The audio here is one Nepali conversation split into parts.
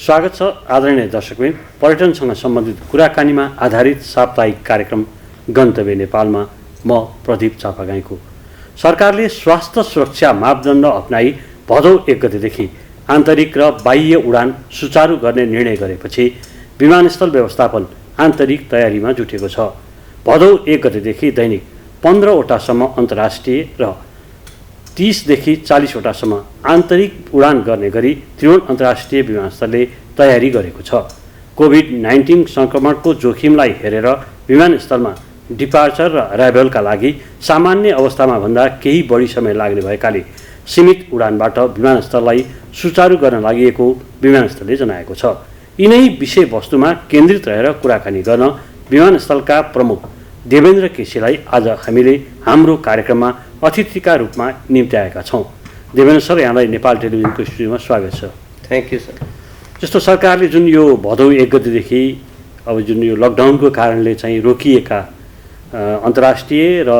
स्वागत छ आदरणीय दर्शकवृन्द। पर्यटनसँग सम्बन्धित कुराकानीमा आधारित साप्ताहिक कार्यक्रम गन्तव्य नेपालमा म प्रदीप चापागाईको। सरकारले स्वास्थ्य सुरक्षा मापदण्ड अपनाई भदौ 1 गतेदेखि आन्तरिक र बाह्य उडान सुचारू गर्ने निर्णय गरेपछि विमानस्थल व्यवस्थापन आन्तरिक तयारीमा जुटेको छ। भदौ 1 गतेदेखि दैनिक 15वटासम्म अन्तर्राष्ट्रिय र 30 देखि 40 वटासम्म आन्तरिक उडान गर्ने गरी त्रिभुवन अन्तर्राष्ट्रिय विमानस्थलले तयारी गरेको छ। कोभिड-19 सङ्क्रमणको जोखिमलाई हेरेर विमानस्थलमा डिपार्चर र अराइभलका लागि सामान्य अवस्थामा भन्दा केही बढी समय लाग्ने भएकाले सीमित उडानबाट विमानस्थललाई सुचारू गर्न लागि विमानस्थलले जनाएको छ। यिनै विषयवस्तुमा केन्द्रित रहेर कुराकानी गर्न विमानस्थलका प्रमुख देवेन्द्र केसीलाई आज हामीले हाम्रो कार्यक्रममा अतिथिका रूपमा निम्त्याएका छौँ। देवेन्द्र सर, यहाँलाई नेपाल टेलिभिजनको स्टुडियोमा स्वागत छ। Thank you sir. जस्तो सरकारले जुन यो भदौ 1 गतेदेखि अब जुन यो लकडाउनको कारणले चाहिँ रोकिएका अन्तर्राष्ट्रिय र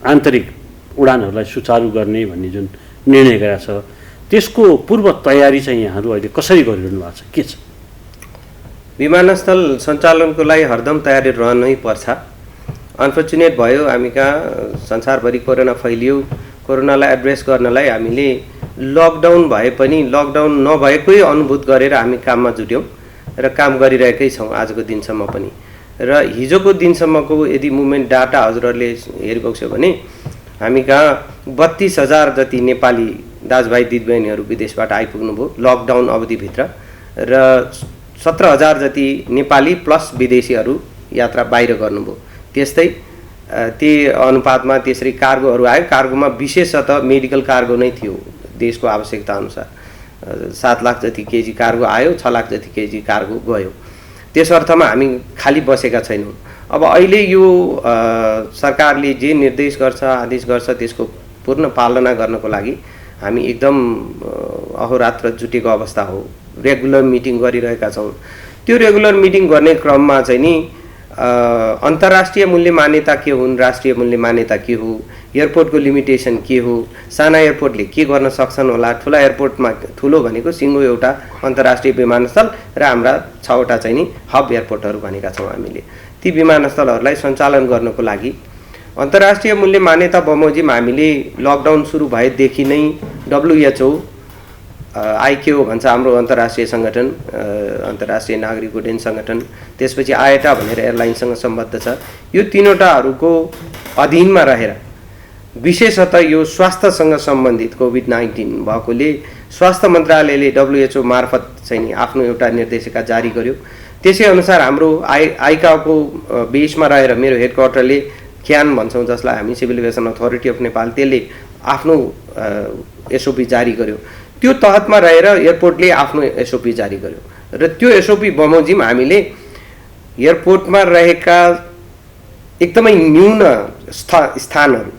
आन्तरिक उडानहरूलाई सुचारू गर्ने भन्ने जुन निर्णय गरेको छ, त्यसको पूर्व तयारी चाहिँ यहाँहरू अहिले कसरी गरिरहनु भएको छ, के छ? विमानस्थल सञ्चालनको लागि हरदम तयारी रहनै पर्छ। अनफर्चुनेट भयो, हामी कहाँ संसारभरि कोरोना फैलियो। कोरोनालाई एड्रेस गर्नलाई हामीले लकडाउन भए पनि लकडाउन नभएकै अनुभूत गरेर हामी काममा जुट्यौँ र काम गरिरहेकै छौँ आजको दिनसम्म पनि। र हिजोको दिनसम्मको यदि मुभमेन्ट डाटा हजुरहरूले हेरिबक्स्यो भने हामी कहाँ 32,000 जति नेपाली दाजुभाइ दिदीबहिनीहरू विदेशबाट आइपुग्नुभयो लकडाउन अवधिभित्र र 17,000 जति नेपाली प्लस विदेशीहरू यात्रा बाहिर गर्नुभयो। त्यस्तै ती अनुपातमा त्यसरी कार्गोहरू आयो। कार्गोमा विशेषतः मेडिकल कार्गो नै थियो देशको आवश्यकता अनुसार। 7 लाख जति केजी कार्गो आयो, 6 लाख जति केजी कार्गो गयो। त्यस अर्थमा हामी खाली बसेका छैनौँ। अब अहिले यो सरकारले जे निर्देश गर्छ, आदेश गर्छ, त्यसको पूर्ण पालना गर्नको लागि हामी एकदम अहोरात्र जुटेको अवस्था हो। रेगुलर मिटिङ गरिरहेका छौँ। त्यो रेगुलर मिटिङ गर्ने क्रममा चाहिँ नि अन्तर्राष्ट्रिय मूल्य मान्यता के हुन्, राष्ट्रिय मूल्य मान्यता के हो, एयरपोर्टको लिमिटेसन के हो, साना एयरपोर्टले के गर्न सक्छन् होला, ठुला एयरपोर्टमा ठुलो भनेको सिङ्गो एउटा अन्तर्राष्ट्रिय विमानस्थल र हाम्रा 6वटा चाहिँ नि हब एयरपोर्टहरू भनेका छौँ हामीले। ती विमानस्थलहरूलाई सञ्चालन गर्नको लागि अन्तर्राष्ट्रिय मूल्य मान्यता बमोजिम हामीले लकडाउन सुरु भएदेखि नै WHO आइकेओ भन्छ हाम्रो अन्तर्राष्ट्रिय सङ्गठन, अन्तर्राष्ट्रिय नागरिक उड्डयन सङ्गठन, त्यसपछि आयटा भनेर एयरलाइन्ससँग सम्बद्ध छ। यो 3वटाहरूको अधीनमा रहेर विशेषतः यो स्वास्थ्यसँग सम्बन्धित कोभिड-19 भएकोले स्वास्थ्य मन्त्रालयले WHO मार्फत चाहिँ नि आफ्नो एउटा निर्देशिका जारी गर्यो। त्यसै अनुसार हाम्रो आइकाओको बेसमा रहेर मेरो हेडक्वार्टरले क्यान भन्छौँ जसलाई हामी civil aviation authority of Nepal, त्यसले आफ्नो SOP जारी गर्यो। त्यो तहतमा रहेर एयरपोर्टले आफ्नो SOP जारी गर्यो र त्यो SOP बमोजिम हामीले एयरपोर्टमा रहेका एकदमै न्यून स्थानहरू,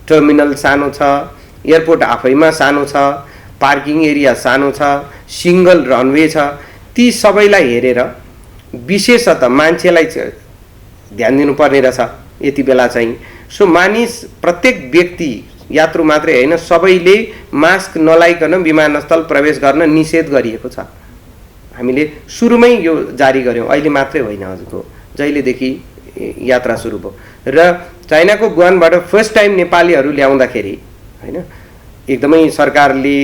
टर्मिनल सानो छ, एयरपोर्ट आफैमा सानो छ, पार्किङ एरिया सानो छ, सिङ्गल रनवे छ, ती सबैलाई हेरेर विशेषतः मान्छेलाई ध्यान दिनुपर्ने रहेछ यति बेला चाहिँ। सो मानिस प्रत्येक व्यक्ति, यात्रु मात्रै होइन, सबैले मास्क नलाइकन विमानस्थल प्रवेश गर्न निषेध गरिएको छ। हामीले सुरुमै यो जारी गऱ्यौँ, अहिले मात्रै होइन, हजुरको जहिलेदेखि यात्रा सुरु भयो। र चाइनाको वुहानबाट फर्स्ट टाइम नेपालीहरू ल्याउँदाखेरि होइन एकदमै सरकारले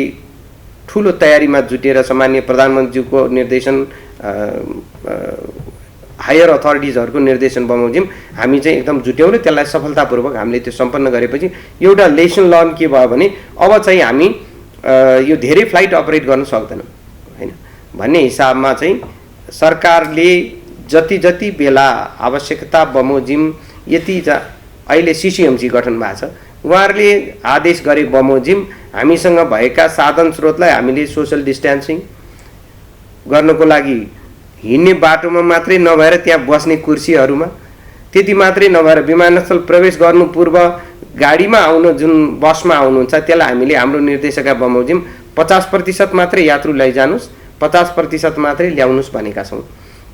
ठुलो तयारीमा जुटेर सामान्य प्रधानमन्त्रीको निर्देशन, हायर अथोरिटिजहरूको निर्देशन बमोजिम हामी चाहिँ एकदम जुट्यौँ र त्यसलाई सफलतापूर्वक हामीले त्यो सम्पन्न गरेपछि एउटा लेसन लर्न के भयो भने अब चाहिँ हामी यो धेरै फ्लाइट अपरेट गर्न सक्दैनौँ होइन भन्ने हिसाबमा चाहिँ सरकारले जति जति बेला आवश्यकता बमोजिम यति अहिले CCMC गठन भएको छ, उहाँहरूले आदेश गरे बमोजिम हामीसँग भएका साधन स्रोतलाई हामीले सोसल डिस्टेन्सिङ गर्नको लागि हिँड्ने बाटोमा मात्रै नभएर त्यहाँ बस्ने कुर्सीहरूमा त्यति मात्रै नभएर विमानस्थल प्रवेश गर्नु पूर्व गाडीमा आउनु, जुन बसमा आउनुहुन्छ त्यसलाई हामीले हाम्रो निर्देशिका बमोजिम 50% मात्रै यात्रु लैजानुस्, 50% मात्रै ल्याउनुस् भनेका छौँ।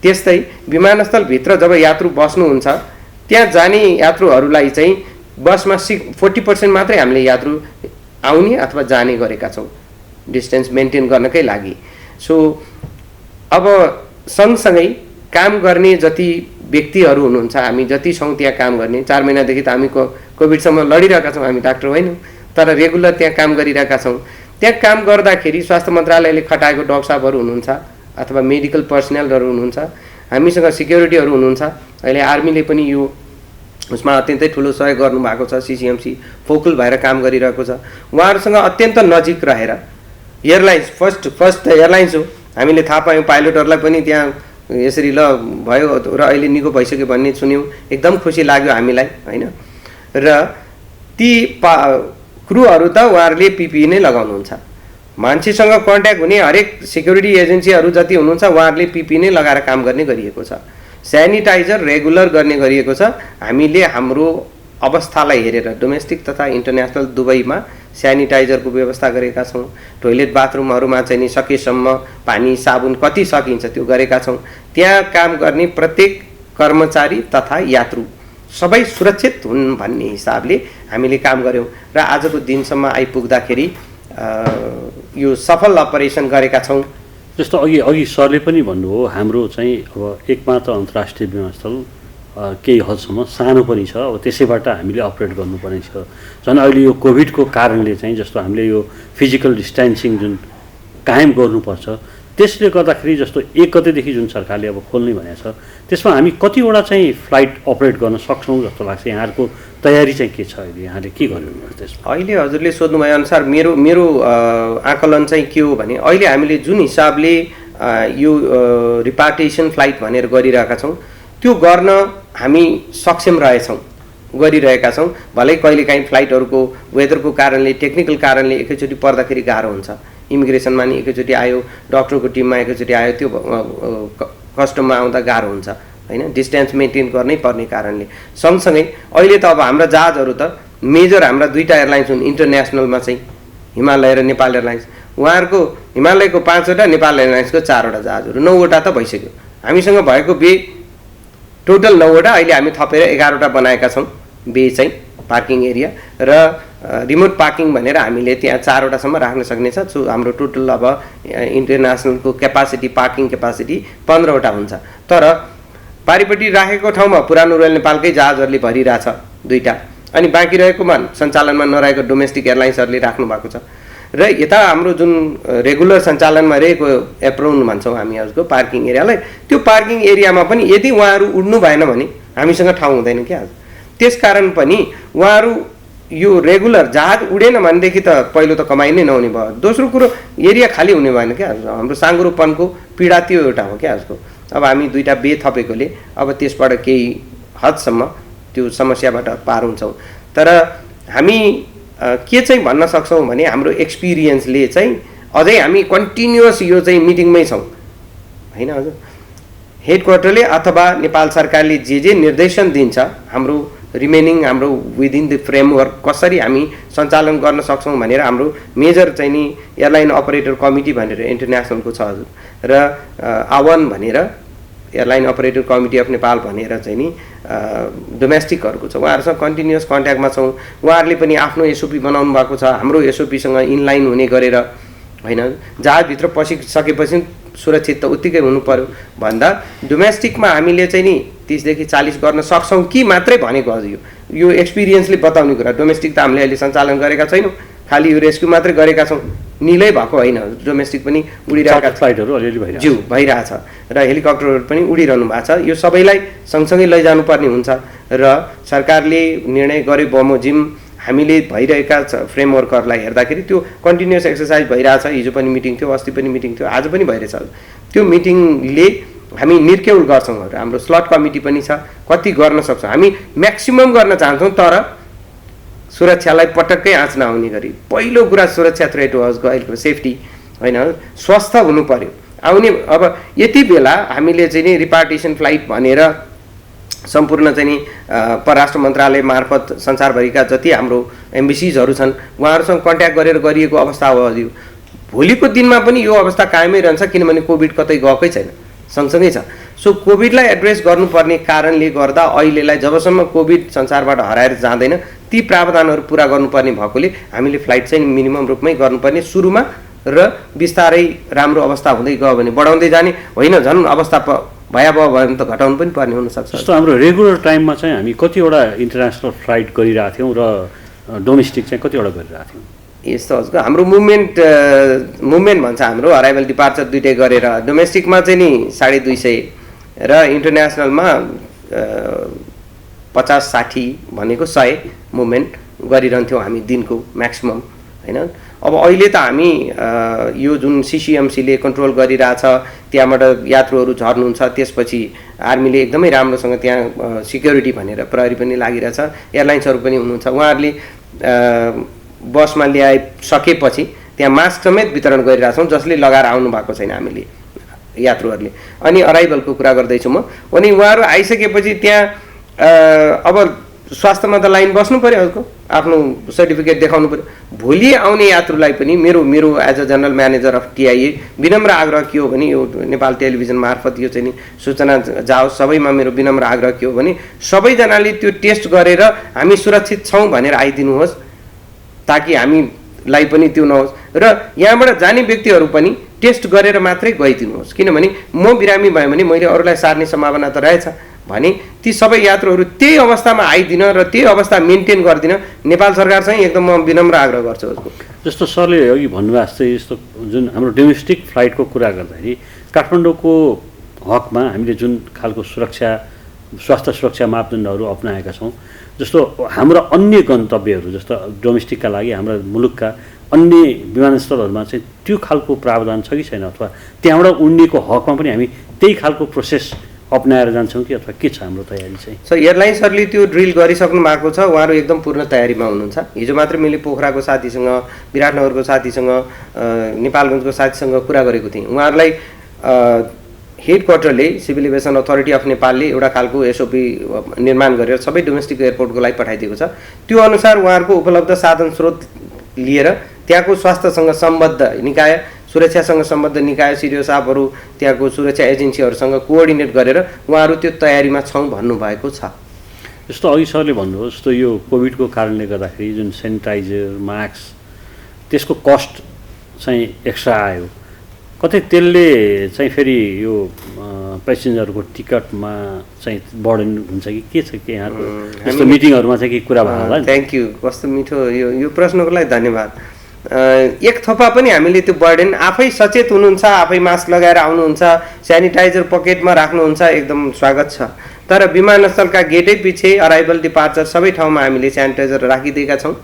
त्यस्तै विमानस्थलभित्र जब यात्रु बस्नुहुन्छ त्यहाँ जाने यात्रुहरूलाई चाहिँ बसमा 40% मात्रै हामीले यात्रु आउने अथवा जाने गरेका छौँ डिस्टेन्स मेन्टेन गर्नकै लागि। सो अब सँगसँगै काम गर्ने जति व्यक्तिहरू हुनुहुन्छ, हामी जति छौँ त्यहाँ काम गर्ने, 4 महिनादेखि त हामी कोभिडसँग लडिरहेका छौँ, हामी डाक्टर होइनौँ, तर रेगुलर त्यहाँ काम गरिरहेका छौँ। त्यहाँ काम गर्दाखेरि स्वास्थ्य मन्त्रालयले खटाएको डाक्टर साहबहरू हुनुहुन्छ अथवा मेडिकल पर्सनलहरू हुनुहुन्छ, हामीसँग सिक्युरिटीहरू हुनुहुन्छ। अहिले आर्मीले पनि यो उसमा अत्यन्तै ठुलो सहयोग गर्नुभएको छ, सिसिएमसी फोकल भएर काम गरिरहेको छ। उहाँहरूसँग अत्यन्त नजिक रहेर एयरलाइन्स फर्स्ट एयरलाइन्स हो, हामीले थाहा पायौँ, पाइलटहरूलाई पनि त्यहाँ यसरी ल भयो र अहिले निको भइसक्यो भन्ने सुन्यौँ, एकदम खुसी लाग्यो हामीलाई होइन। र ती क्रुहरू त उहाँहरूले पिपिई नै लगाउनुहुन्छ, मान्छेसँग कन्ट्याक्ट हुने हरेक सिक्युरिटी एजेन्सीहरू जति हुनुहुन्छ उहाँहरूले पिपिई नै लगाएर काम गर्ने गरिएको छ। सेनिटाइजर रेगुलर गर्ने गरिएको छ। हामीले हाम्रो अवस्थालाई हेरेर डोमेस्टिक तथा इन्टरनेसनल दुवैमा सेनिटाइजरको व्यवस्था गरेका छौँ। टोइलेट बाथरुमहरूमा चाहिँ नि सकेसम्म पानी साबुन कति सकिन्छ त्यो गरेका छौँ। त्यहाँ काम गर्ने प्रत्येक कर्मचारी तथा यात्रु सबै सुरक्षित हुन् भन्ने हिसाबले हामीले काम गऱ्यौँ र आजको दिनसम्म आइपुग्दाखेरि यो सफल अपरेसन गरेका छौँ। जस्तो अघि सरले पनि भन्नुभयो, हाम्रो चाहिँ अब एकमात्र अन्तर्राष्ट्रिय विमानस्थल केही हदसम्म सानो पनि छ, अब त्यसैबाट हामीले अपरेट गर्नुपर्ने छ। झन् अहिले यो कोभिडको कारणले चाहिँ जस्तो हामीले यो फिजिकल डिस्टेन्सिङ जुन कायम गर्नुपर्छ, त्यसले गर्दाखेरि जस्तो 1 गतेदेखि जुन सरकारले अब खोल्ने भनेको छ, त्यसमा हामी कतिवटा चाहिँ फ्लाइट अपरेट गर्न सक्छौँ जस्तो लाग्छ? यहाँहरूको तयारी चाहिँ के छ अहिले, यहाँले के गर्नुभयो त्यसमा? अहिले हजुरले सोध्नुभए अनुसार मेरो आकलन चाहिँ के हो भने, अहिले हामीले जुन हिसाबले यो रिपार्टेसन फ्लाइट भनेर गरिरहेका छौँ त्यो गर्न हामी सक्षम गरिरहेका छौँ। भलै कहिलेकाहीँ फ्लाइटहरूको वेदरको कारणले, टेक्निकल कारणले एकैचोटि पर्दाखेरि गाह्रो हुन्छ। इमिग्रेसनमा नि एकैचोटि आयो, डक्टरको टिममा एकैचोटि आयो, त्यो कस्टममा आउँदा गाह्रो हुन्छ होइन, डिस्टेन्स मेन्टेन गर्नै पर्ने कारणले। सँगसँगै अहिले त अब हाम्रा जहाजहरू त मेजर हाम्रा 2टा एयरलाइन्स हुन् इन्टरनेसनलमा चाहिँ, हिमालय र नेपाल एयरलाइन्स। उहाँहरूको हिमालयको 5वटा, नेपाल एयरलाइन्सको 4वटा जहाजहरू, 9वटा त भइसक्यो। हामीसँग भएको बे टोटल 9वटा, अहिले हामी थपेर 11वटा बनाएका छौँ बे चाहिँ पार्किङ एरिया, र रिमोट पार्किङ भनेर हामीले त्यहाँ 4वटासम्म राख्न सक्ने छ। सो हाम्रो टोटल अब इन्टरनेसनलको क्यापासिटी, पार्किङ क्यापासिटी 15वटा हुन्छ। तर पारिपट्टि राखेको ठाउँमा पुरानो रोयल नेपालकै जहाजहरूले भरिरहेछ 2टा, अनि बाँकी रहेकोमा सञ्चालनमा नरहेको डोमेस्टिक एयरलाइन्सहरूले राख्नु भएको छ। र यता हाम्रो जुन रेगुलर सञ्चालनमा रहेको एप्रोन भन्छौँ हामी उसको पार्किङ एरियालाई, त्यो पार्किङ एरियामा पनि यदि उहाँहरू उड्नु भएन भने हामीसँग ठाउँ हुँदैन क्या। त्यसकारण पनि उहाँहरू यो रेगुलर जहाज उडेन भनेदेखि त पहिलो त कमाइ नै नहुने भयो, दोस्रो कुरो एरिया खाली हुने भएन क्या। हाम्रो साँगुरोपनको पीडा त्यो एउटा हो क्या उसको। अब हामी 2टा बे थपेकोले अब त्यसबाट केही हदसम्म त्यो समस्याबाट पार हुन्छौँ। तर हामी के चाहिँ भन्न सक्छौँ भने, हाम्रो एक्सपिरियन्सले चाहिँ अझै हामी कन्टिन्युअस यो चाहिँ मिटिङमै छौँ होइन हजुर। हेडक्वार्टरले अथवा नेपाल सरकारले जे निर्देशन दिन्छ, हाम्रो रिमेनिङ हाम्रो विदिन द फ्रेमवर्क कसरी हामी सञ्चालन गर्न सक्छौँ भनेर हाम्रो मेजर चाहिँ नि एयरलाइन अपरेटर कमिटी भनेर इन्टरनेसनलको छ हजुर, र आवन भनेर airline operator committee of Nepal भनेर चाहिँ नि डोमेस्टिकहरूको छ। उहाँहरूसँग कन्टिन्युअस कन्ट्याक्टमा छौँ। उहाँहरूले पनि आफ्नो एसओपी बनाउनु भएको छ, हाम्रो एसओपीसँग इनलाइन हुने गरेर होइन। जहाजभित्र पसिसकेपछि सुरक्षित त उत्तिकै हुनु पर्यो भन्दा डोमेस्टिकमा हामीले चाहिँ नि 30 देखि 40 गर्न सक्छौँ कि मात्रै भनेको हजुर। यो एक्सपिरियन्सले बताउने कुरा। डोमेस्टिक त हामीले अहिले सञ्चालन गरेका छैनौँ, खालि यो रेस्क्यु मात्रै गरेका छौँ, निलै भएको होइन। डोमेस्टिक पनि उडिरहेका फ्लाइटहरू अलिअलि भइरहेछ र हेलिकप्टरहरू पनि उडिरहनु भएको छ। यो सबैलाई सँगसँगै लैजानुपर्ने हुन्छ र सरकारले निर्णय गरे बमोजिम हामीले भइरहेका फ्रेमवर्कहरूलाई हेर्दाखेरि त्यो कन्टिन्युअस एक्सर्साइज भइरहेछ। हिजो पनि मिटिङ थियो, अस्ति पनि मिटिङ थियो, आज पनि भइरहेछ। त्यो मिटिङले हामी निर्केउल गर्छौँ। हाम्रो स्लट कमिटी पनि छ, कति गर्न सक्छौँ हामी म्याक्सिमम गर्न चाहन्छौँ, तर सुरक्षालाई पटक्कै आँच नआउने गरी। पहिलो कुरा सुरक्षा थ्रेट हो हजुरको अहिलेको सेफ्टी होइन, स्वस्थ हुनु पर्यो आउने। अब यति बेला हामीले चाहिँ नि रिपार्टेसन फ्लाइट भनेर सम्पूर्ण चाहिँ नि परराष्ट्र मन्त्रालय मार्फत संसारभरिका जति हाम्रो एम्बेसीजहरू छन् उहाँहरूसँग कन्ट्याक्ट गरेर गरिएको अवस्था हो हजुर। भोलिको दिनमा पनि यो अवस्था कायमै रहन्छ, किनभने कोभिड कतै गएकै छैन, सँगसँगै छ। सो कोभिडलाई एड्रेस गर्नुपर्ने कारणले गर्दा अहिलेलाई जबसम्म कोभिड संसारबाट हराएर जाँदैन ती प्रावधानहरू पुरा गर्नुपर्ने भएकोले हामीले फ्लाइट चाहिँ मिनिमम रूपमै गर्नुपर्ने सुरुमा र बिस्तारै राम्रो अवस्था हुँदै गयो भने बढाउँदै जाने होइन, झन् अवस्था भयावह भयो भने त घटाउनु पनि पर्ने हुनसक्छ। जस्तो हाम्रो रेगुलर टाइममा चाहिँ हामी कतिवटा इन्टरनेसनल फ्लाइट गरिरहेको थियौँ र डोमेस्टिक चाहिँ कतिवटा गरिरहेको थियौँ? यस्तो हजुर, हाम्रो मुभमेन्ट भन्छ हाम्रो अराइभल डिपार्चर दुइटै गरेर डोमेस्टिकमा चाहिँ नि 250 र इन्टरनेसनलमा 50-60 भनेको 100 मुभमेन्ट गरिरहन्थ्यौँ हामी दिनको म्याक्सिमम होइन। अब अहिले त हामी यो जुन CCMCले कन्ट्रोल गरिरहेछ, त्यहाँबाट यात्रुहरू झर्नुहुन्छ, त्यसपछि आर्मीले एकदमै राम्रोसँग त्यहाँ सिक्युरिटी भनेर प्रहरी पनि लागिरहेछ, एयरलाइन्सहरू पनि हुनुहुन्छ, उहाँहरूले बसमा ल्याइसकेपछि त्यहाँ मास्क समेत वितरण गरिरहेछौँ, जसले लगाएर आउनु भएको छैन हामीले यात्रुहरूले। अनि अराइभलको कुरा गर्दैछु म, अनि उहाँहरू आइसकेपछि त्यहाँ अब स्वास्थ्यमा त लाइन बस्नु पऱ्यो, अर्को आफ्नो सर्टिफिकेट देखाउनु पऱ्यो। भोलि आउने यात्रुलाई पनि मेरो as a general manager of TIA विनम्र आग्रह के हो भने, यो नेपाल टेलिभिजन मार्फत यो चाहिँ नि सूचना जाओस् सबैमा, मेरो विनम्र आग्रह के हो भने सबैजनाले त्यो टेस्ट गरेर हामी सुरक्षित छौँ भनेर आइदिनुहोस्, ताकि हामीलाई पनि त्यो नहोस्, र यहाँबाट जाने व्यक्तिहरू पनि टेस्ट गरेर मात्रै गइदिनुहोस्। किनभने म बिरामी भयो भने मैले अरूलाई सार्ने सम्भावना त रहेछ भने ती सबै यात्रुहरू त्यही अवस्थामा आइदिन र त्यही अवस्था मेन्टेन गरिदिन नेपाल सरकारसँग एकदम म विनम्र आग्रह गर्छु। जस्तो सरले अघि भन्नुभएको जस्तै यस्तो जुन हाम्रो डोमेस्टिक फ्लाइटको कुरा गर्दाखेरि काठमाडौँको हकमा हामीले जुन खालको स्वास्थ्य सुरक्षा मापदण्डहरू अपनाएका छौँ, जस्तो हाम्रो अन्य गन्तव्यहरू जस्तो डोमेस्टिकका लागि हाम्रा मुलुकका अन्य विमानस्थलहरूमा चाहिँ त्यो खालको प्रावधान छ कि छैन, अथवा त्यहाँबाट उड्नेको हकमा पनि हामी त्यही खालको प्रोसेस अपनाएर जान्छौँ कि, अथवा के छ हाम्रो तयारी चाहिँ? सो एयरलाइन्सहरूले त्यो ड्रिल गरिसक्नु भएको छ, उहाँहरू एकदम पूर्ण तयारीमा हुनुहुन्छ। हिजो मात्रै मैले पोखराको साथीसँग, विराटनगरको साथीसँग, नेपालगञ्जको साथीसँग कुरा गरेको थिएँ। उहाँहरूलाई हेड क्वार्टरले सिभिल एभिएसन अथोरिटी अफ नेपालले एउटा खालको SOP निर्माण गरेर सबै डोमेस्टिक एयरपोर्टको लागि पठाइदिएको छ। त्यो अनुसार उहाँहरूको उपलब्ध साधन स्रोत लिएर त्यहाँको स्वास्थ्यसँग सम्बद्ध निकाय, सुरक्षासँग सम्बद्ध निकाय, सिडिओ साहबहरू, त्यहाँको सुरक्षा एजेन्सीहरूसँग कोअर्डिनेट गरेर उहाँहरू त्यो तयारीमा छौँ भन्नुभएको छ। जस्तो अघि सरले भन्नुभयो, जस्तो यो कोभिडको कारणले गर्दाखेरि जुन सेनिटाइजर, मास्क, त्यसको कस्ट चाहिँ एक्स्ट्रा आयो, कतै त्यसले चाहिँ फेरि यो पेसेन्जरको टिकटमा चाहिँ बर्डन हुन्छ कि के छ कि यहाँको यस्तो मिटिङहरूमा चाहिँ के कुरा भयो होला? थ्याङ्क यू, कस्तो मिठो यो प्रश्नको लागि धन्यवाद। एक थोपा पनि हामीले त्यो बर्डन आफै सचेत हुनुहुन्छ, आफै मास्क लगाएर आउनुहुन्छ, सेनिटाइजर पकेटमा राख्नुहुन्छ, एकदम स्वागत छ। तर विमानस्थलका गेटै पछि अराइभल डिपार्चर सबै ठाउँमा हामीले सेनिटाइजर राखिदिएका छौँ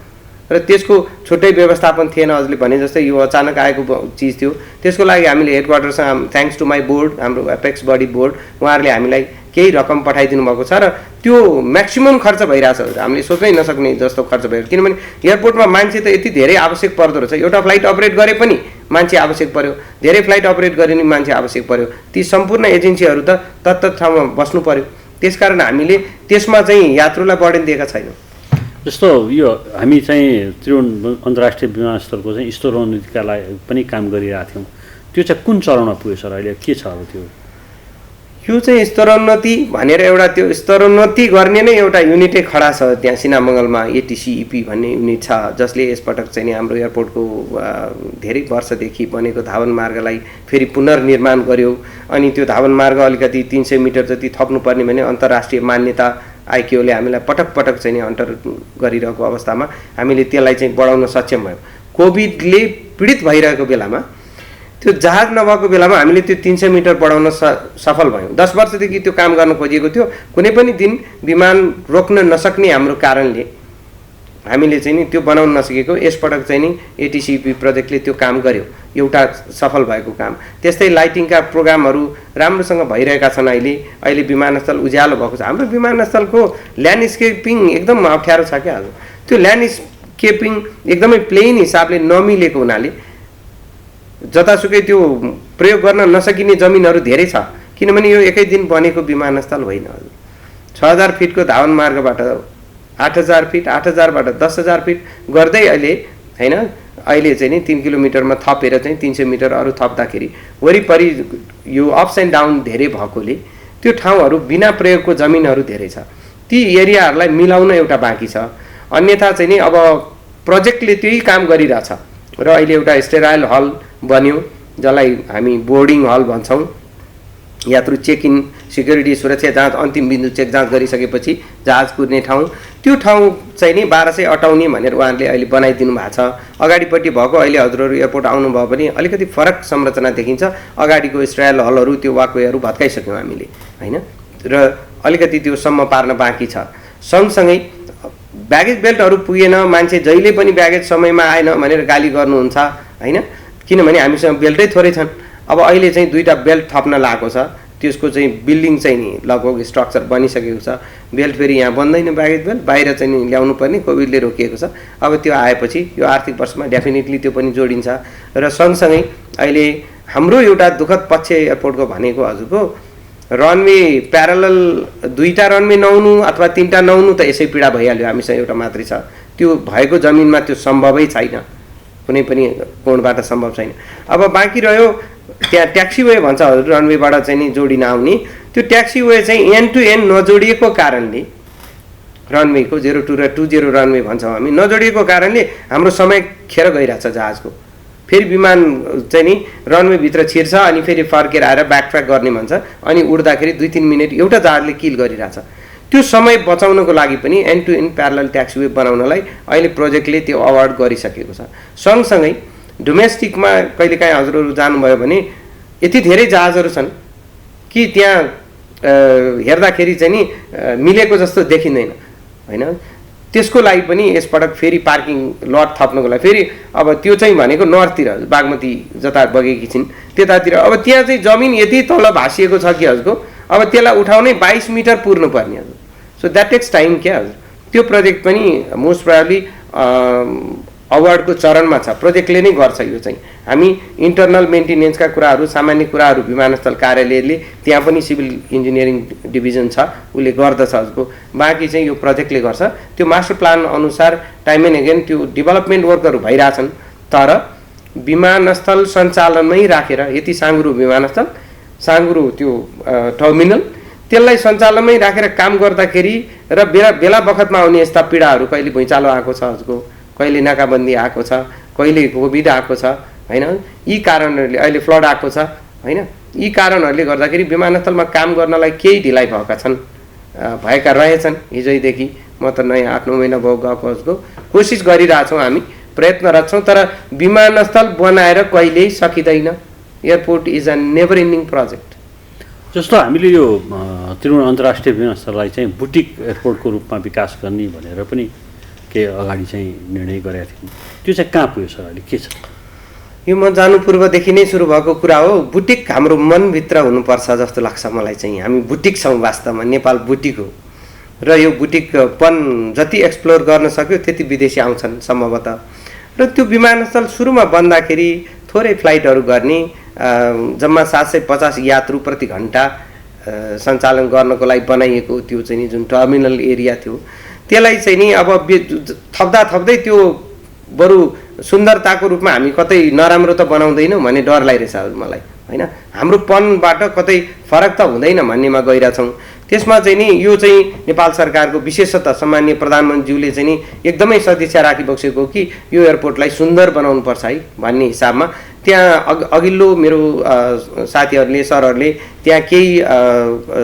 र त्यसको छुट्टै व्यवस्थापन थिएन। हजुरले भने जस्तै यो अचानक आएको चिज थियो, त्यसको लागि हामीले हेड क्वार्टरसँग थ्याङ्क्स टु माई बोर्ड, हाम्रो एपेक्स बडी बोर्ड, उहाँहरूले हामीलाई केही रकम पठाइदिनु भएको छ र त्यो म्याक्सिमम खर्च भइरहेछ। हामीले सोच्नै नसक्ने जस्तो खर्च भयो, किनभने एयरपोर्टमा मान्छे त यति धेरै आवश्यक पर्दो रहेछ। एउटा फ्लाइट अपरेट गरे पनि मान्छे आवश्यक पर्यो, धेरै फ्लाइट अपरेट गरे पनि मान्छे आवश्यक पर्यो, ती सम्पूर्ण एजेन्सीहरू त तत्त ठाउँमा बस्नु पर्यो। त्यसकारण हामीले त्यसमा चाहिँ यात्रुलाई बर्डन दिएका छैनौँ। जस्तो यो हामी चाहिँ त्रिभुवन अन्तर्राष्ट्रिय विमानस्थलको चाहिँ स्तरोन्नतिका लागि पनि काम गरिरहेका थियौँ, त्यो चाहिँ कुन चरणमा पुग्यो सर? अहिले के छ अब त्यो? यो चाहिँ स्तरोन्नति भनेर एउटा त्यो स्तरोन्नति गर्ने नै एउटा युनिटै खडा छ त्यहाँ सिनामङ्गलमा, ATCEP भन्ने युनिट छ, जसले यसपटक चाहिँ हाम्रो एयरपोर्टको धेरै वर्षदेखि बनेको धावन मार्गलाई फेरि पुनर्निर्माण गर्यो। अनि त्यो धावन मार्ग अलिकति 300 मिटर जति थप्नुपर्ने भने अन्तर्राष्ट्रिय मान्यता ICAO ले हामीलाई पटक पटक चाहिँ अन्टर गरिरहेको अवस्थामा हामीले त्यसलाई चाहिँ बढाउन सक्षम भयौँ। कोभिडले पीडित भइरहेको बेलामा, त्यो जहाज नभएको बेलामा हामीले त्यो 300 मिटर बढाउन सफल भयौँ। 10 वर्षदेखि त्यो काम गर्न खोजिएको थियो, कुनै पनि दिन विमान रोक्न नसक्ने हाम्रो कारणले हामीले चाहिँ नि त्यो बनाउन नसकेको। यसपटक चाहिँ नि ATCEP प्रोजेक्टले त्यो काम गर्यो, एउटा सफल भएको काम। त्यस्तै लाइटिङका प्रोग्रामहरू राम्रोसँग भइरहेका छन्। अहिले विमानस्थल उज्यालो भएको छ। हाम्रो विमानस्थलको ल्यान्डस्केपिङ एकदम अप्ठ्यारो छ क्या। त्यो ल्यान्डस्केपिङ एकदमै प्लेन हिसाबले नमिलेको हुनाले जतासुकै त्यो प्रयोग गर्न नसकिने जमिनहरू धेरै छ, किनभने यो एकै दिन बनेको विमानस्थल होइन। 6000 फिटको धावन मार्गबाट 8000 फिट, 8000बाट 10000 फिट गर्दै अहिले हैन, अहिले चाहिँ नि 3 किलोमिटरमा थपेर चाहिँ 300 मिटर अरू थप्दाखेरि वरिपरि यो अप्स एन्ड डाउन धेरै भएकोले त्यो ठाउँहरू बिना प्रयोगको जमिनहरू धेरै छ। ती एरियाहरूलाई मिलाउन एउटा बाँकी छ। अन्यथा चाहिँ नि अब प्रोजेक्टले त्यही काम गरिरहेछ र अहिले एउटा स्टेराइल हल बन्यो, जसलाई हामी बोर्डिङ हल भन्छौँ। यात्रु चेक इन सिक्युरिटी सुरक्षा जाँच अन्तिम बिन्दु चेक जाँच गरिसकेपछि जहाज कुर्ने ठाउँ, त्यो ठाउँ चाहिँ नि 1200 अटाउने भनेर उहाँहरूले अहिले बनाइदिनु भएको छ। अगाडिपट्टि भएको अहिले हजुरहरू एयरपोर्ट आउनुभयो भने अलिकति फरक संरचना देखिन्छ। अगाडिको स्ट्रायल हलहरू त्यो वाकवेहरू भत्काइसक्यौँ हामीले होइन, र अलिकति त्यो सम्म पार्न बाँकी छ। सँगसँगै ब्यागेज बेल्टहरू पुगेन, मान्छे जहिले पनि ब्यागेज समयमा आएन भनेर गाली गर्नुहुन्छ होइन, किनभने हामीसँग बेल्टै थोरै छन्। अब अहिले चाहिँ 2टा बेल्ट थप्न लागेको छ, त्यसको चाहिँ बिल्डिङ चाहिँ नि लगभग स्ट्रक्चर बनिसकेको छ। बेल्ट फेरि यहाँ बन्दैन, ब्यागेज बेल्ट बाहिर चाहिँ नि ल्याउनु पर्ने, कोभिडले रोकिएको छ। अब त्यो आएपछि यो आर्थिक वर्षमा डेफिनेटली त्यो पनि जोडिन्छ। र सँगसँगै अहिले हाम्रो एउटा दुःखद पक्ष एयरपोर्टको भनेको हजुरको रनवे प्यारलल 2टा रनवे नहुनु अथवा 3टा नहुनु त यसै पीडा भइहाल्यो, हामीसँग एउटा मात्रै छ। त्यो भएको जमिनमा त्यो सम्भवै छैन, कुनै पनि कोणबाट सम्भव छैन। अब बाँकी रह्यो त्यहाँ ट्याक्सीवे भन्छ हजुर, रनवेबाट चाहिँ नि जोडी नआउने, त्यो ट्याक्सीवे चाहिँ एन्ड टु एन्ड नजोडिएको कारणले, रनवेको 02 र 20 रनवे भन्छौँ हामी, नजोडिएको कारणले हाम्रो समय खेर गइरहेछ जहाजको। फेरि विमान चाहिँ नि रनवेभित्र छिर्छ अनि फेरि फर्केर आएर ब्याकट्र्याक गर्ने भन्छ, अनि उड्दाखेरि 2-3 मिनट एउटा जहाजले किल गरिरहेछ। त्यो समय बचाउनको लागि पनि एन्ड टु एन्ड प्यारलल ट्याक्सीवे बनाउनलाई अहिले प्रोजेक्टले त्यो अवार्ड गरिसकेको छ। सँगसँगै डोमेस्टिकमा कहिलेकाहीँ हजुरहरू जानुभयो भने यति धेरै जहाजहरू छन् कि त्यहाँ हेर्दाखेरि चाहिँ नि मिलेको जस्तो देखिँदैन होइन। त्यसको लागि पनि यसपटक फेरि पार्किङ लट थप्नको लागि फेरि अब त्यो चाहिँ भनेको नर्थतिर बागमती जता बगेकी छिन् त्यतातिर, अब त्यहाँ चाहिँ जमिन यति तल भाँसिएको छ कि हजुरको अब त्यसलाई उठाउनै 22 मिटर पुर्नु पर्ने हजुर। सो द्याट टेक्स टाइम क्या हजुर। त्यो प्रोजेक्ट पनि मोस्ट प्रोबेबली अवार्डको चरणमा छ, प्रोजेक्टले नै गर्छ। यो चाहिँ हामी इन्टरनल मेन्टेनेन्सका कुराहरू, सामान्य कुराहरू विमानस्थल कार्यालयले, त्यहाँ पनि सिभिल इन्जिनियरिङ डिभिजन छ, उसले गर्दछ हजुरको। बाँकी चाहिँ यो प्रोजेक्टले गर्छ। त्यो मास्टर प्लान अनुसार टाइम एन्ड अगेन त्यो डेभलपमेन्ट वर्कहरू भइरहेछन्, तर विमानस्थल सञ्चालनमै राखेर यति साँगुरो विमानस्थल, साँगुरो त्यो टर्मिनल, त्यसलाई सञ्चालनमै राखेर काम गर्दाखेरि र बेला बखतमा आउने यस्ता पीडाहरू, कहिले भुइँचालो आएको छ हजुरको, कहिले नाकाबन्दी आएको छ, कहिले कोभिड आएको छ होइन, यी कारणहरूले अहिले फ्लड आएको छ होइन, यी कारणहरूले गर्दाखेरि विमानस्थलमा काम गर्नलाई केही ढिलाइ भएका रहेछन्। हिजोदेखि म त नयाँ 8-9 महिना भयो गएको हजुरको, कोसिस गरिरहेछौँ हामी, प्रयत्नरत छौँ, तर विमानस्थल बनाएर कहिल्यै सकिँदैन। Airport is a never ending project. जस्तो हामीले यो त्रिभुवन अन्तर्राष्ट्रिय विमानस्थललाई चाहिँ बुटिक एयरपोर्टको रूपमा विकास गर्ने भनेर पनि के अगाडि चाहिँ निर्णय गरेका थियौँ, त्यो चाहिँ कहाँ पुग्यो सर, अहिले के छ? यो म जानु पूर्वदेखि नै सुरु भएको कुरा हो। बुटिक हाम्रो मनभित्र हुनुपर्छ जस्तो लाग्छ मलाई चाहिँ। हामी बुटिक छौँ वास्तवमा, नेपाल बुटिक हो, र यो बुटिकपन जति एक्सप्लोर गर्न सक्यो त्यति विदेशी आउँछन् सम्भवतः। र त्यो विमानस्थल सुरुमा बन्दाखेरि थोरै फ्लाइटहरू गर्ने, जम्मा 750 यात्रु प्रति घन्टा सञ्चालन गर्नको लागि बनाइएको त्यो चाहिँ नि जुन टर्मिनल एरिया थियो, त्यसलाई चाहिँ नि अब थप्दै त्यो बरु सुन्दरताको रूपमा हामी कतै नराम्रो त बनाउँदैनौँ भन्ने डर लागिरहेछ मलाई होइन। हाम्रो पनबाट कतै फरक त हुँदैन भन्नेमा गइरहेछौँ। त्यसमा चाहिँ नि यो चाहिँ नेपाल सरकारको विशेषतः सम्माननीय प्रधानमन्त्रीज्यूले चाहिँ नि एकदमै सदिच्छा राखिबसेको कि यो एयरपोर्टलाई सुन्दर बनाउनुपर्छ है भन्ने हिसाबमा त्यहाँ अघिल्लो मेरो साथीहरूले, सरहरूले त्यहाँ केही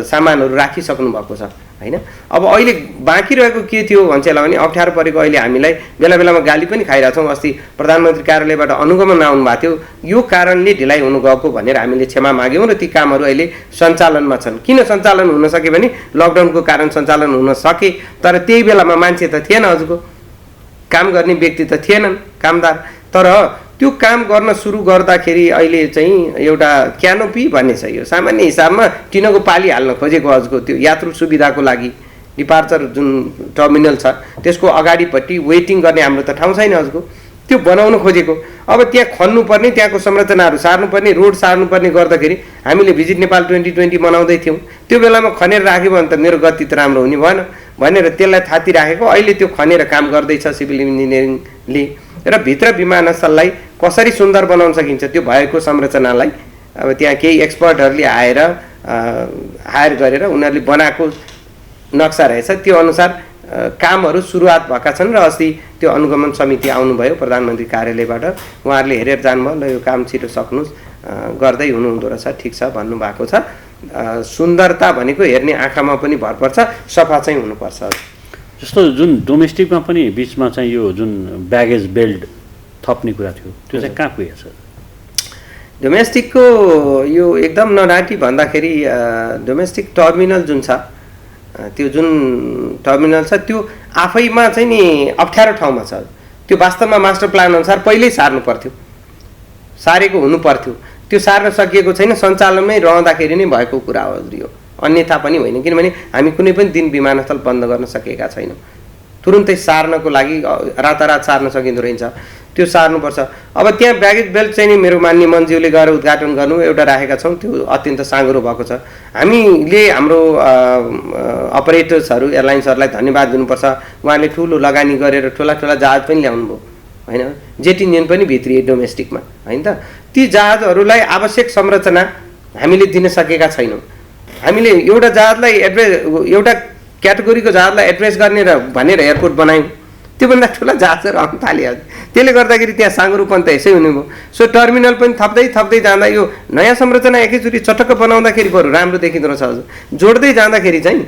सामानहरू राखिसक्नु भएको छ होइन। अब अहिले बाँकी रहेको के थियो भन्छेला भने अप्ठ्यारो परेको अहिले हामीलाई बेला बेलामा गाली पनि खाइरहेछौँ। अस्ति प्रधानमन्त्री कार्यालयबाट अनुगमन आउनु भएको थियो, यो कारणले ढिलाइ हुनु गएको भनेर हामीले क्षमा माग्यौँ र ती कामहरू अहिले सञ्चालनमा छन्। किन सञ्चालन हुन सके भने लकडाउनको कारण सञ्चालन हुन सके, तर त्यही बेलामा मान्छे त थिएन हजुरको, काम गर्ने व्यक्ति त थिएनन्, कामदार। तर त्यो काम गर्न सुरु गर्दाखेरि अहिले चाहिँ एउटा क्यानोपी भन्ने छ, यो सामान्य हिसाबमा टिनको पाली हाल्न खोजेको हजुरको त्यो यात्रु सुविधाको लागि डिपार्चर जुन टर्मिनल छ त्यसको अगाडिपट्टि वेटिङ गर्ने हाम्रो त ठाउँ छैन हजुरको, त्यो बनाउन खोजेको। अब त्यहाँ खन्नुपर्ने, त्यहाँको संरचनाहरू सार्नुपर्ने, रोड सार्नुपर्ने गर्दाखेरि हामीले भिजिट नेपाल 2020 मनाउँदै थियौँ। त्यो बेलामा खनेर राख्यो भने त मेरो गति त राम्रो हुने भएन भनेर त्यसलाई थाती राखेको। अहिले त्यो खनेर काम गर्दैछ सिभिल इन्जिनियरिङले, र भित्र विमानस्थललाई कसरी सुन्दर बनाउन सकिन्छ त्यो भएको संरचनालाई अब त्यहाँ केही एक्सपर्टहरूले आएर हायर गरेर उनीहरूले बनाएको नक्सा रहेछ, त्यो अनुसार कामहरू सुरुवात भएका छन् र अस्ति त्यो अनुगमन समिति आउनुभयो प्रधानमन्त्री कार्यालयबाट, उहाँहरूले हेरेर जानुभयो, ल यो काम छिटो सक्नुहोस्, गर्दै हुनुहुँदो रहेछ, ठिक छ भन्नुभएको छ। सुन्दरता भनेको हेर्ने आँखामा पनि भर पर्छ, सफा चाहिँ हुनुपर्छ। जस्तो जुन डोमेस्टिकमा पनि बिचमा चाहिँ यो जुन ब्यागेज बेल्ट थप्ने कुरा थियो त्यो चाहिँ कहाँ पुगेछ? डोमेस्टिकको यो एकदम नडाँटी भन्दाखेरि डोमेस्टिक टर्मिनल जुन छ, त्यो जुन टर्मिनल छ त्यो आफैमा चाहिँ नि अप्ठ्यारो ठाउँमा छ। त्यो वास्तवमा मास्टर प्लान अनुसार पहिल्यै सार्नु पर्थ्यो, सारेको हुनु पर्थ्यो, त्यो सार्न सकिएको छैन, सञ्चालनमै रहँदाखेरि नै भएको कुरा हो यो, अन्यथा पनि होइन। किनभने हामी कुनै पनि दिन विमानस्थल बन्द गर्न सकेका छैनौँ। तुरुन्तै सार्नको लागि रातारात सार्न सकिँदो रहेछ, त्यो सार्नुपर्छ। अब त्यहाँ ब्यागेज बेल्ट चाहिँ नि मेरो मान्य मन्त्रीले गएर उद्घाटन गर्नु एउटा राखेका छौँ, त्यो अत्यन्त साँघुरो भएको छ। हामीले हाम्रो अपरेटर्सहरू एयरलाइन्सहरूलाई धन्यवाद दिनुपर्छ, उहाँले ठुलो लगानी गरेर ठुला ठुला जहाज पनि ल्याउनु भयो होइन, जेट इन्जिन पनि भित्रिए डोमेस्टिकमा होइन त। ती जहाजहरूलाई आवश्यक संरचना हामीले दिन सकेका छैनौँ। हामीले एउटा जहाजलाई एउटा क्याटेगोरीको जहाजलाई एड्रेस गर्ने र भनेर एयरपोर्ट बनायौँ, त्योभन्दा ठुला जहाजहरू आउनु थाल्यो। त्यसले गर्दाखेरि त्यहाँ साँघुरोपन त यसै हुने भयो। सो टर्मिनल पनि थप्दै थप्दै जाँदा यो नयाँ संरचना एकैचोटि चटक्क बनाउँदाखेरि बरु राम्रो देखिँदो रहेछ हजुर, जोड्दै जाँदाखेरि चाहिँ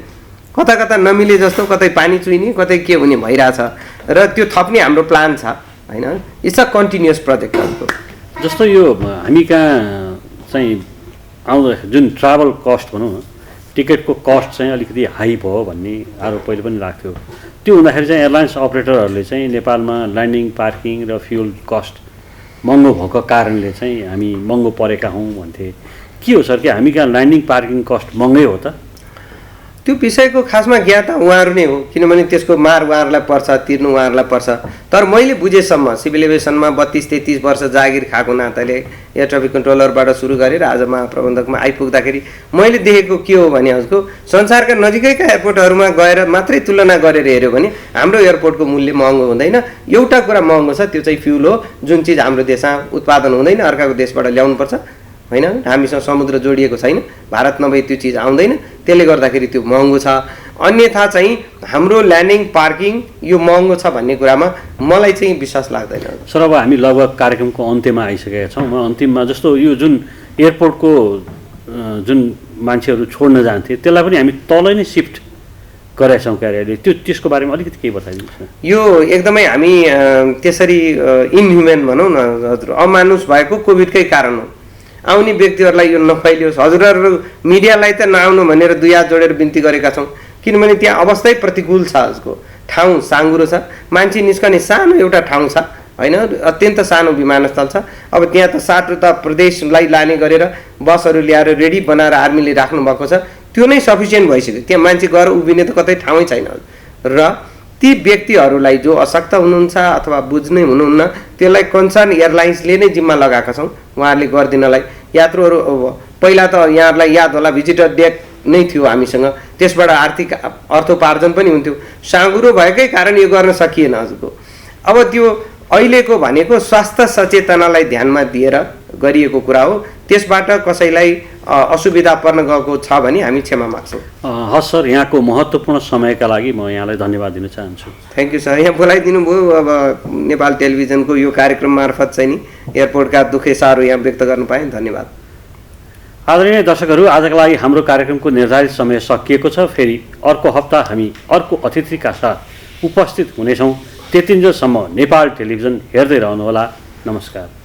कता कता नमिले जस्तो, कतै पानी चुइने, कतै के हुने भइरहेछ र त्यो थप्ने हाम्रो प्लान छ होइन। It's a continuous project. जस्तो यो हामी कहाँ चाहिँ आउँदा जुन ट्राभल कस्ट भनौँ न, टिकटको कस्ट चाहिँ अलिकति हाई भयो भन्ने आरोप पहिले पनि लाग्थ्यो। त्यो हुँदाखेरि चाहिँ एयरलाइन्स अपरेटरहरूले चाहिँ नेपालमा ल्यान्डिङ पार्किङ र फ्युल कस्ट महँगो भएको कारणले चाहिँ हामी महँगो परेका हौँ भन्थे। के हो सर कि हामी कहाँ ल्यान्डिङ पार्किङ कस्ट महँगै हो त? त्यो विषयको खासमा ज्ञाता उहाँहरू नै हो, किनभने त्यसको मार उहाँहरूलाई पर्छ, तिर्नु उहाँहरूलाई पर्छ। तर मैले बुझेसम्म सिभिल एभिएसनमा 32-33 वर्ष जागिर खाएको नाताले एयर ट्राफिक कन्ट्रोलरबाट सुरु गरेर आज महाप्रबन्धकमा आइपुग्दाखेरि मैले देखेको के हो भने हजुरको संसारका नजिकैका एयरपोर्टहरूमा गएर मात्रै तुलना गरेर हेऱ्यो भने हाम्रो एयरपोर्टको मूल्य महँगो हुँदैन। एउटा कुरा महँगो छ, त्यो चाहिँ फ्युल हो, जुन चिज हाम्रो देशमा उत्पादन हुँदैन, अर्काको देशबाट ल्याउनुपर्छ होइन। हामीसँग समुद्र जोडिएको छैन, भारत नभई त्यो चिज आउँदैन, त्यसले गर्दाखेरि त्यो महँगो छ। अन्यथा चाहिँ हाम्रो ल्यान्डिङ पार्किङ यो महँगो छ भन्ने कुरामा मलाई चाहिँ विश्वास लाग्दैन। सर अब हामी लगभग कार्यक्रमको अन्त्यमा आइसकेका छौँ। म अन्तिममा जस्तो यो जुन एयरपोर्टको जुन मान्छेहरू छोड्न जान्थे त्यसलाई पनि हामी तलै नै सिफ्ट गरेका छौँ कार्यालय, त्यसको बारेमा अलिकति केही बताइदिनुहोस् न। यो एकदमै हामी त्यसरी इनह्युमेन भनौँ न हजुर, अमानुष भएको कोभिडकै कारण हो। आउने व्यक्तिहरूलाई यो नफैलियोस्, हजुरहरू मिडियालाई त नआउनु भनेर दुई हात जोडेर बिन्ती गरेका छौँ, किनभने त्यहाँ अवस्थै प्रतिकूल छ। उसको ठाउँ साँघुरो छ, मान्छे निस्कने सानो एउटा ठाउँ छ होइन, अत्यन्त सानो विमानस्थल छ। अब त्यहाँ त साटो त प्रदेशलाई लाने गरेर बसहरू ल्याएर रेडी बनाएर आर्मीले राख्नु भएको छ, त्यो नै सफिसियन्ट भइसक्यो। त्यहाँ मान्छे गएर उभिने त कतै ठाउँै छैन र ती व्यक्तिहरूलाई जो अशक्त हुनुहुन्छ अथवा बुझ्नै हुनुहुन्न त्यसलाई कन्सर्न एयरलाइन्सले नै जिम्मा लगाएका छौँ उहाँहरूले गरिदिनलाई। यात्रुहरू पहिला त यहाँहरूलाई याद होला भिजिटर डेट नै थियो हामीसँग, त्यसबाट आर्थिक अर्थोपार्जन पनि हुन्थ्यो। साँघुरो भएकै कारण यो गर्न सकिएन हजुरको। अब त्यो अहिलेको भनेको स्वास्थ्य सचेतनालाई ध्यानमा दिएर गरिएको कुरा हो, त्यसबाट कसैलाई असुविधा पर्न गएको छ भने हामी क्षमा माग्छौँ। हस् सर, यहाँको महत्त्वपूर्ण समयका लागि म यहाँलाई धन्यवाद दिन चाहन्छु। थ्याङ्क यू सर, यहाँ बोलाइदिनु भयो। अब नेपाल टेलिभिजनको यो कार्यक्रम मार्फत चाहिँ नि एयरपोर्टका दुःखे साह्रो यहाँ व्यक्त गर्न पाएँ, धन्यवाद। आदरणीय दर्शकहरू, आजका लागि हाम्रो कार्यक्रमको निर्धारित समय सकिएको छ। फेरि अर्को हप्ता हामी अर्को अतिथिका साथ उपस्थित हुनेछौँ। त्यतिन्जेलसम्म नेपाल टेलिभिजन हेर्दै रहनुहोला। नमस्कार।